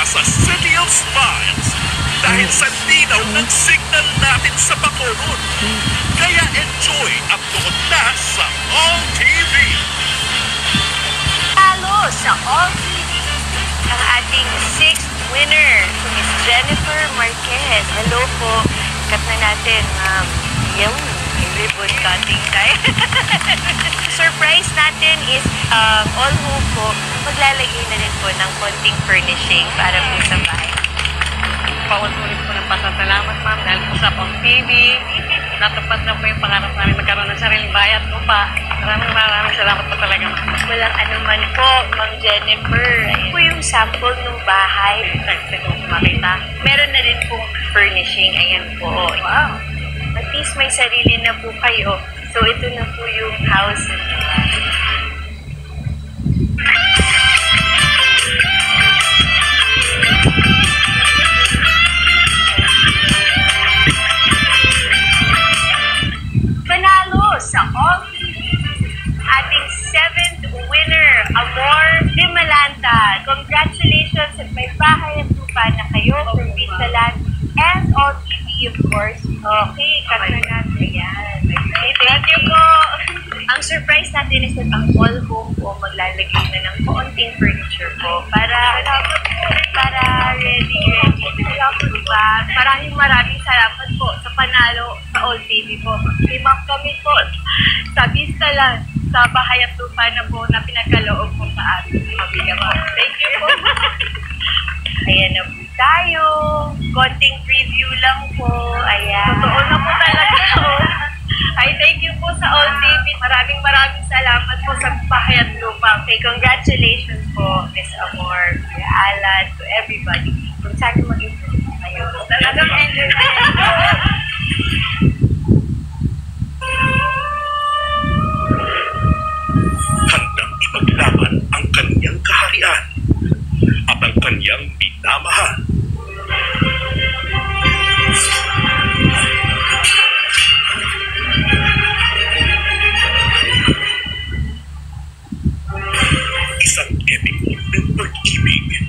sa City of Smiles dahil sa linaw ng signal natin sa Bacolod. Kaya enjoy at tuon na sa All TV. Talo sa All TV ang ating 6th winner, si Miss Jennifer Marquez. Hello po. Cut na natin, ma'am. Yung ribbon cutting time. Surprise natin is all hope po, maglalagay na rin po ng konting furnishing para po sa bahay. Paulit-ulit po ng pasasalamat, ma'am, dahil po sa All TV. Natupad na po yung pangarap namin magkaroon ng sariling bahay at lupa. Maraming salamat po talaga, ma'am. Walang anuman po, Ma'am Jennifer. Ayun po yung sample ng bahay. Excited po makita. Meron na rin pong furnishing. Ayan po. Wow! At least may sarili na po kayo. So, ito na po yung house. Panalo sa All TV, ating 7th winner, Amor Limalanta. Congratulations at may bahay at lupa na kayo from Vistaland and All TV, of course. Okay, kanta natin yan. Okay, thank you po. Ang surprise natin is that ang all home po maglalagay na ng konting furniture po para ready. Diba? Maraming salamat po sa panalo sa All TV po. Kay Ma'am kami po sa Vistaland, sa bahay at lupa na po na pinagkaloob po sa ating pamilya po. Thank you po. Ayan na po tayo. Konting preview lang po. Ayan. Totoo na po talaga. Ay, thank you po sa All TV. Maraming salamat po sa bahay at lupa. Okay, congratulations po, Miss Amor, Kuya Alan, to everybody. Kung saan mag-improve po kayo. Talagang enjoy na. Handang ipaglaban ang kanyang kaharian at ang kanyang minamahal. Isang epiko ng pag-ibig,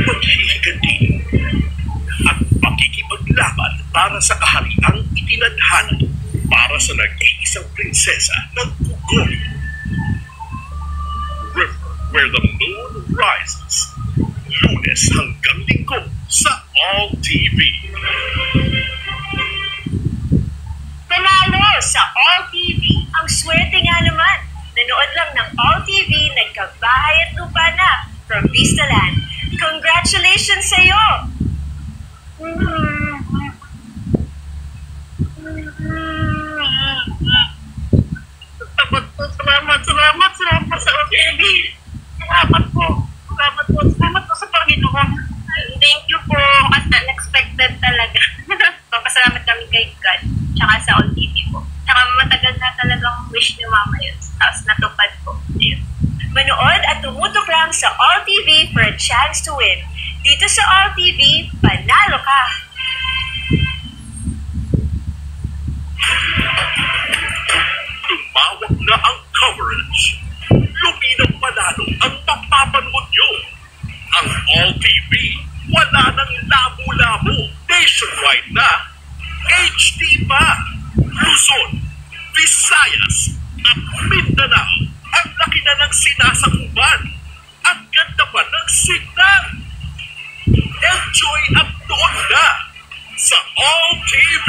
paghihigati, at pakikipaglaban para sa kahariang itinadhana para sa nag-iisang prinsesa ng Pugon. River where the moon rises. Lunes hanggang Linggo sa All TV. Panalo sa All TV. Ang swerte nga naman. Nanood lang ng All TV, nagkabahay at lupa na from Vistaland. Congratulations sa iyo! Salamat sa All TV. Salamat po sa Panginoon. Thank you po. Kasi unexpected talaga. Papasalamat kami kay God. Tsaka sa All TV po. Tsaka matagal na talagang wish ni Mama yun. Tapos natupad po. Yun. Manood at tumutok lang sa All TV for a chance to win. Dito sa All TV, panalo ka! Tumawag na ang coverage. Luminang panalo ang mapapanood nyo. Ang All TV, wala nang labo-labo. Nationwide na. HD pa. Luzon, Visayas, at Mindanao. Ang laki na ng sinasakupan. Ang ganda pa ng signal. Enjoy at doon na sa All TV.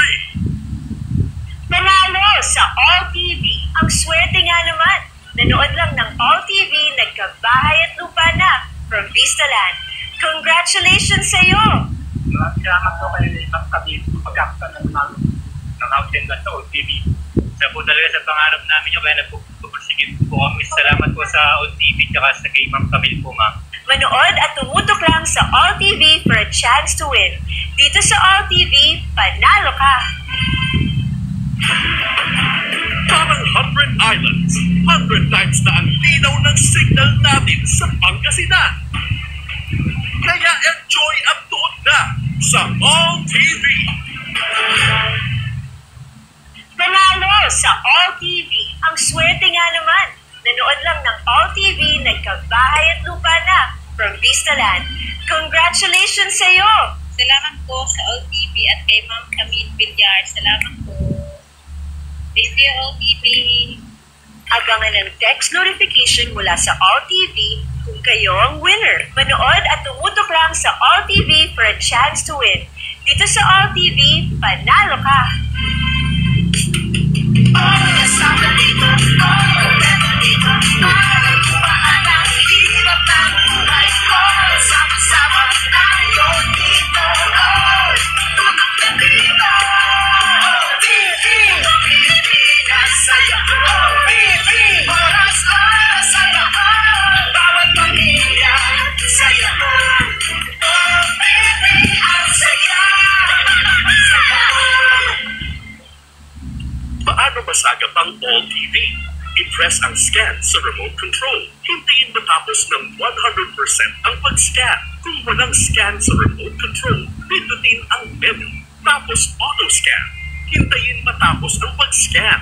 Panalo sa All TV. Ang swerte nga naman. Nanood lang ng All TV, nagkabahay at lupa na from Vistaland. Congratulations sa iyo! Salamat po kayo ng ibang sabihin sa pagkakita ng outlet na sa All TV. Isa po talaga sa pangarap namin yung kaya nagpupusigit po kami. Salamat po sa All TV at sa kay Ma'am Camille po, ma'am. Manood at tumutok lang sa All TV for a chance to win. Dito sa All TV, panalo ka! Parang 100 islands, 100 times na ang linaw ng signal natin sa Pangasinan. Kaya enjoy at tuon na sa All TV. Panalo sa All TV. Ang swerte nga naman. Nanood lang ng All TV, nagkabahay at lupa na from Vistaland. Congratulations sa iyo! Salamat po sa OTV at kay Ma'am Camille Villar. Salamat po. Thank you, OTV. Abangan ang text notification mula sa All TV kung kayo ang winner. Manood at tumutok lang sa All TV for a chance to win. Dito sa All TV, panalo ka! Paano masagap ang All TV? I-press ang scan sa remote control. Hintayin matapos ng 100% ang pag-scan. Kung walang scan sa remote control, pindutin ang menu, tapos auto-scan. Hintayin matapos ang pag-scan.